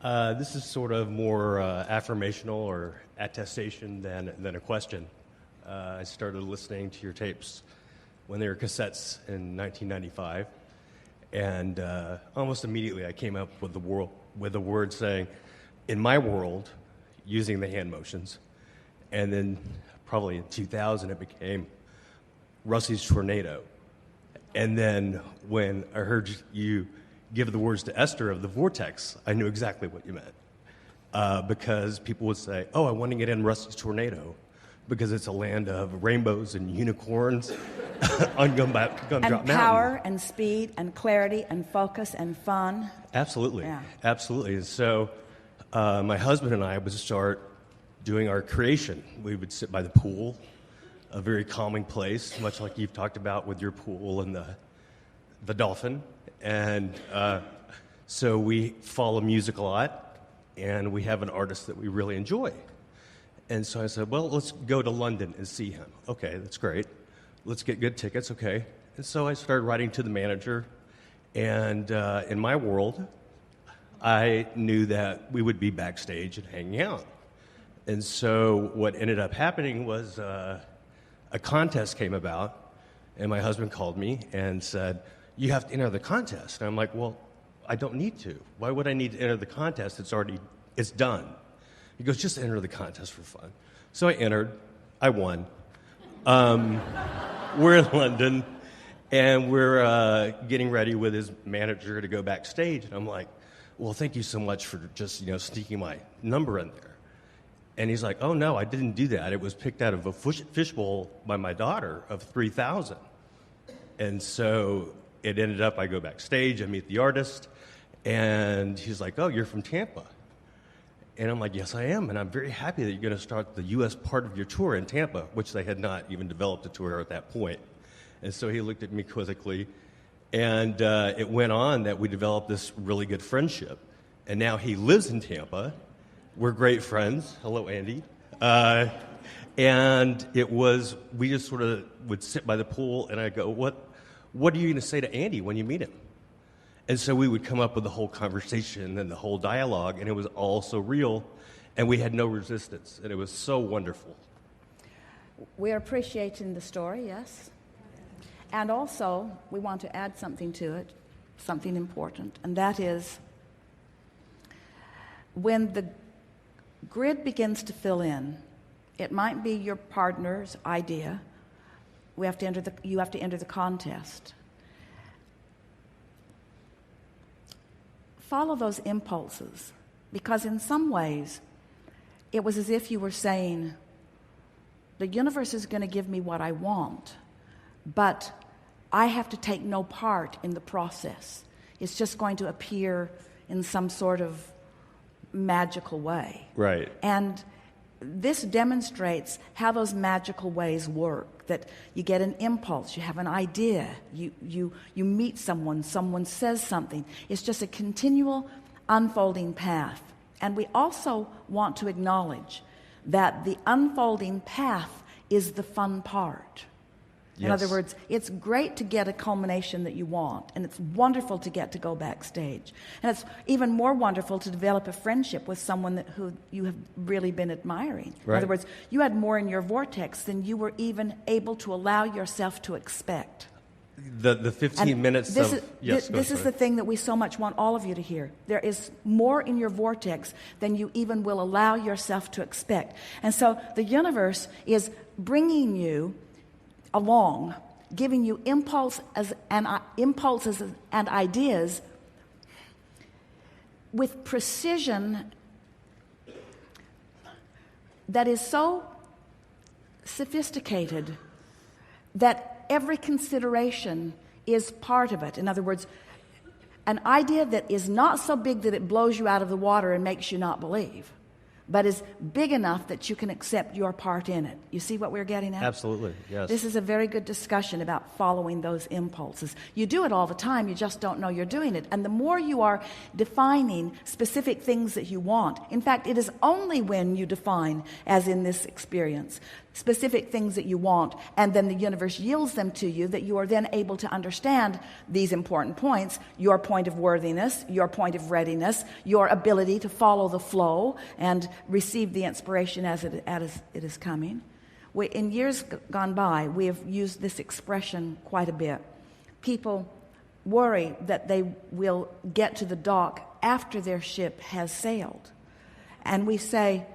This is sort of more affirmational or attestation than a question. I started listening to your tapes when they were cassettes in 1995, and almost immediately I came up with the word saying, "In my world," using the hand motions, and then probably in 2000 it became Rusty's Tornado, and then when I heard you give the words to Esther of the vortex, I knew exactly what you meant. Because people would say, "Oh, I want to get in Rusty's Tornado because it's a land of rainbows and unicorns on Gumdrop Mountain." And power and speed and clarity and focus and fun. Absolutely. Yeah. Absolutely. And so my husband and I would start doing our creation. We would sit by the pool, a very calming place, much like you've talked about with your pool and the dolphin. And so we follow music a lot, and we have an artist that we really enjoy. And so I said, well, let's go to London and see him. Okay, that's great. Let's get good tickets, okay. And so I started writing to the manager, and in my world, I knew that we would be backstage and hanging out. And so what ended up happening was a contest came about, and my husband called me and said, "You have to enter the contest." And I'm like, "Well, I don't need to. Why would I need to enter the contest? It's done." He goes, "Just enter the contest for fun." So I entered. I won. We're in London, and we're getting ready with his manager to go backstage. And I'm like, "Well, thank you so much for just sneaking my number in there." And he's like, "Oh, no, I didn't do that. It was picked out of a fishbowl by my daughter of 3,000. And so it ended up, I go backstage, I meet the artist, and he's like, "Oh, you're from Tampa." And I'm like, "Yes, I am, and I'm very happy that you're going to start the U.S. part of your tour in Tampa," which they had not even developed a tour at that point. And so he looked at me quizzically, and it went on that we developed this really good friendship. And now he lives in Tampa. We're great friends. Hello, Andy. And we just sort of would sit by the pool, and I go, what are you going to say to Andy when you meet him? And so we would come up with the whole conversation and the whole dialogue, and it was all so real, and we had no resistance, and it was so wonderful. We're appreciating the story, yes. And also, we want to add something to it, something important, and that is when the grid begins to fill in, it might be your partner's idea. You have to enter the contest. Follow those impulses, because in some ways, it was as if you were saying, the universe is going to give me what I want, but I have to take no part in the process. It's just going to appear in some sort of magical way. Right. And this demonstrates how those magical ways work, that you get an impulse, you have an idea, you meet someone says something. It's just a continual unfolding path. And we also want to acknowledge that the unfolding path is the fun part. Yes. In other words, it's great to get a culmination that you want, and it's wonderful to get to go backstage. And it's even more wonderful to develop a friendship with someone who you have really been admiring. Right. In other words, you had more in your vortex than you were even able to allow yourself to expect. The 15 minutes this of... This is the thing that we so much want all of you to hear. There is more in your vortex than you even will allow yourself to expect. And so the universe is bringing you along, giving you impulses and ideas with precision that is so sophisticated that every consideration is part of it. In other words, an idea that is not so big that it blows you out of the water and makes you not believe, but is big enough that you can accept your part in it. You see what we're getting at? Absolutely, yes. This is a very good discussion about following those impulses. You do it all the time, you just don't know you're doing it. And the more you are defining specific things that you want, in fact, it is only when you define, as in this experience, specific things that you want, and then the universe yields them to you, that you are then able to understand these important points: your point of worthiness, your point of readiness, your ability to follow the flow and receive the inspiration as it is coming. In years gone by, we have used this expression quite a bit. People worry that they will get to the dock after their ship has sailed. And we say,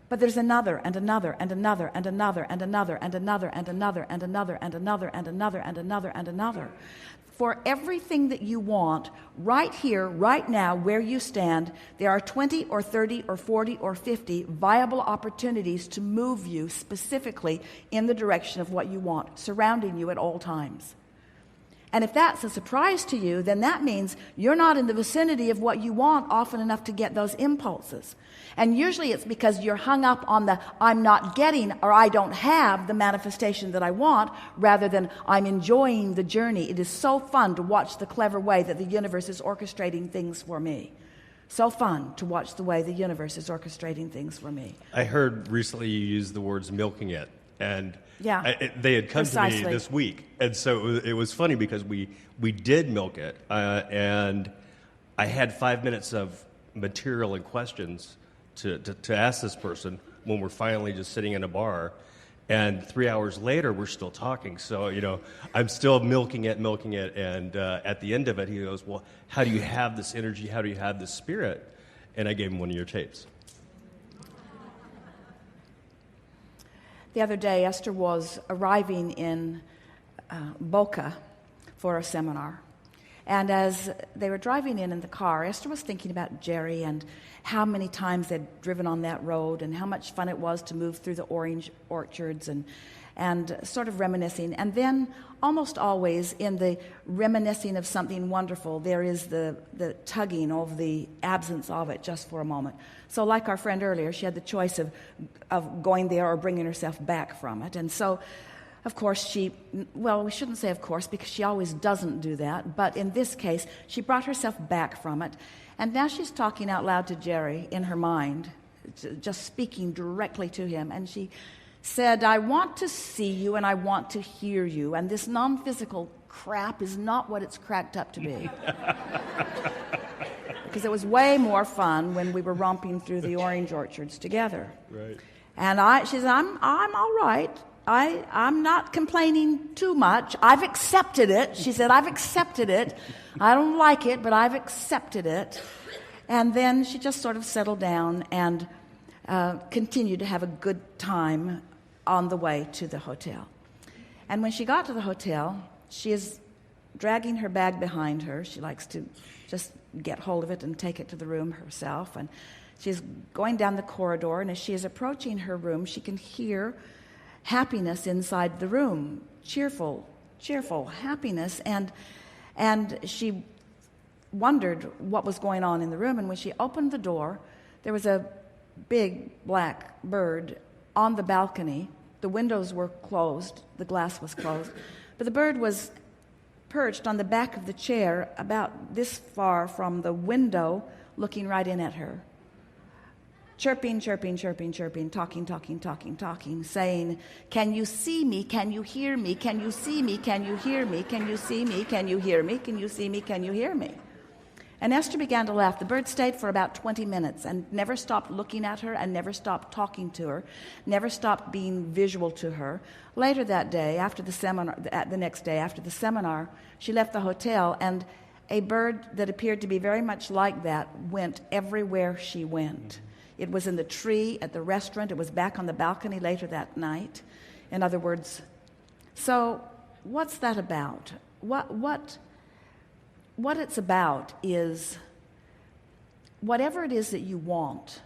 but there's another and another and another and another and another and another and another and another and another and another and another and another. For everything that you want, right here, right now, where you stand, there are 20 or 30 or 40 or 50 viable opportunities to move you specifically in the direction of what you want, surrounding you at all times. And if that's a surprise to you, then that means you're not in the vicinity of what you want often enough to get those impulses. And usually it's because you're hung up on the I'm not getting or I don't have the manifestation that I want, rather than I'm enjoying the journey. It is so fun to watch the clever way that the universe is orchestrating things for me. So fun to watch the way the universe is orchestrating things for me. I heard recently you use the words milking it. And yeah, they had come precisely to me this week. And so it was funny because we did milk it. And I had 5 minutes of material and questions to ask this person when we're finally just sitting in a bar. And 3 hours later, we're still talking. So, I'm still milking it. And at the end of it, he goes, well, how do you have this energy? How do you have this spirit? And I gave him one of your tapes. The other day, Esther was arriving in Boca for a seminar. And as they were driving in the car, Esther was thinking about Jerry and how many times they'd driven on that road and how much fun it was to move through the orange orchards and sort of reminiscing. And then almost always in the reminiscing of something wonderful, there is the tugging of the absence of it just for a moment. So like our friend earlier, she had the choice of going there or bringing herself back from it. And so, of course, we shouldn't say of course, because she always doesn't do that. But in this case, she brought herself back from it. And now she's talking out loud to Jerry in her mind, just speaking directly to him. And she said, I want to see you and I want to hear you. And this non-physical crap is not what it's cracked up to be. Because it was way more fun when we were romping through the orange orchards together. Right. And she said, I'm all right. I'm not complaining too much. I've accepted it. She said, I've accepted it. I don't like it, but I've accepted it. And then she just sort of settled down and continued to have a good time on the way to the hotel. And when she got to the hotel, she is dragging her bag behind her. She likes to just get hold of it and take it to the room herself. And she's going down the corridor, and as she is approaching her room, she can hear happiness inside the room, cheerful happiness. And she wondered what was going on in the room. And when she opened the door, there was a big black bird on the balcony. The windows were closed, the glass was closed, but the bird was perched on the back of the chair about this far from the window, looking right in at her. Chirping, chirping, chirping, chirping, talking, saying, can you see me? Can you hear me? Can you see me? Can you hear me? Can you see me? Can you hear me? Can you see me? Can you hear me? And Esther began to laugh. The bird stayed for about 20 minutes and never stopped looking at her and never stopped talking to her, never stopped being visual to her. Later that day, after the seminar, the next day after the seminar, she left the hotel, and a bird that appeared to be very much like that went everywhere she went. It was in the tree at the restaurant. It was back on the balcony later that night. In other words, so what's that about? What it's about is whatever it is that you want,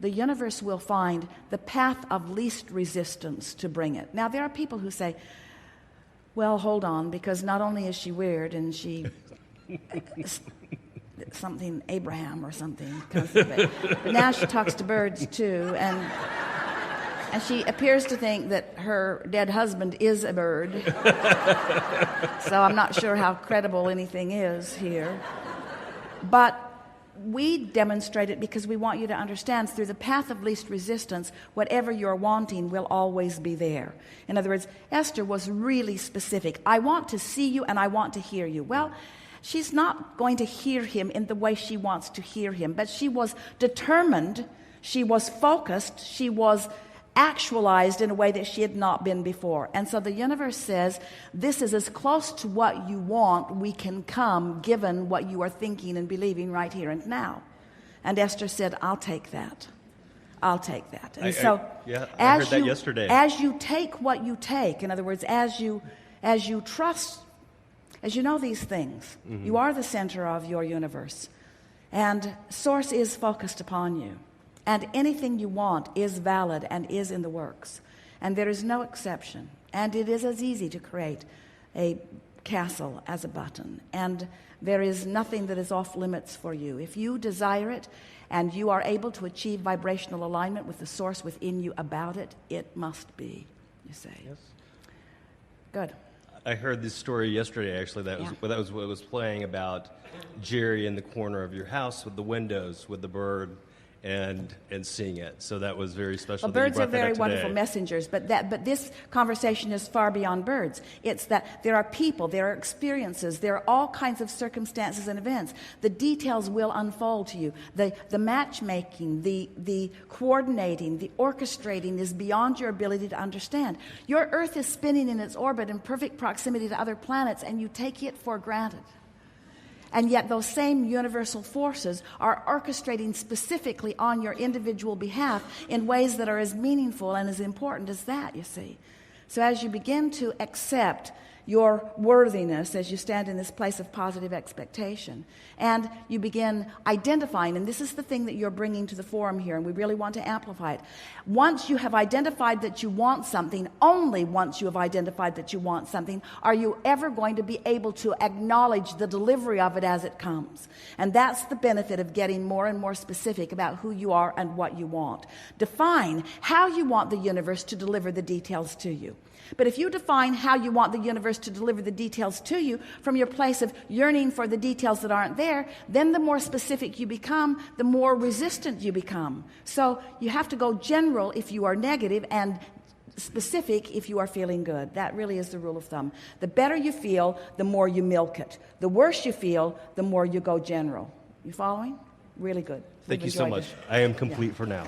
the universe will find the path of least resistance to bring it. Now, there are people who say, well, hold on, because not only is she weird and she something Abraham or something comes of it, but now she talks to birds too, and she appears to think that her dead husband is a bird. So I'm not sure how credible anything is here. But we demonstrate it because we want you to understand through the path of least resistance, whatever you're wanting will always be there. In other words, Esther was really specific. I want to see you and I want to hear you. Well, she's not going to hear him in the way she wants to hear him, but she was determined, she was focused, she was actualized in a way that she had not been before. And so the universe says, this is as close to what you want we can come, given what you are thinking and believing right here and now. And Esther said, I'll take that. I'll take that. And I heard that yesterday. As you take what you take, in other words, as you trust, as you know these things, you are the center of your universe. And Source is focused upon you. And anything you want is valid and is in the works. And there is no exception. And it is as easy to create a castle as a button. And there is nothing that is off limits for you. If you desire it and you are able to achieve vibrational alignment with the Source within you about it, it must be, you say. Yes. Good. I heard this story yesterday, actually. That was what was playing about Jerry in the corner of your house with the windows, with the bird, and seeing it. So that was very special. Well, birds are very wonderful messengers, but this conversation is far beyond birds. It's that there are people, there are experiences, there are all kinds of circumstances and events. The details will unfold to you. The matchmaking, the coordinating, the orchestrating is beyond your ability to understand. Your Earth is spinning in its orbit in perfect proximity to other planets, and you take it for granted. And yet those same universal forces are orchestrating specifically on your individual behalf in ways that are as meaningful and as important as that, you see. So as you begin to accept your worthiness, as you stand in this place of positive expectation, and you begin identifying, and this is the thing that you're bringing to the forum here, and we really want to amplify it. Once you have identified that you want something, only once you have identified that you want something, are you ever going to be able to acknowledge the delivery of it as it comes. And that's the benefit of getting more and more specific about who you are and what you want. Define how you want the universe to deliver the details to you. But if you define how you want the universe to deliver the details to you from your place of yearning for the details that aren't there, then the more specific you become, the more resistant you become. So you have to go general if you are negative and specific if you are feeling good. That really is the rule of thumb. The better you feel, the more you milk it. The worse you feel, the more you go general. You following? Really good. Thank you so much. I am complete for now.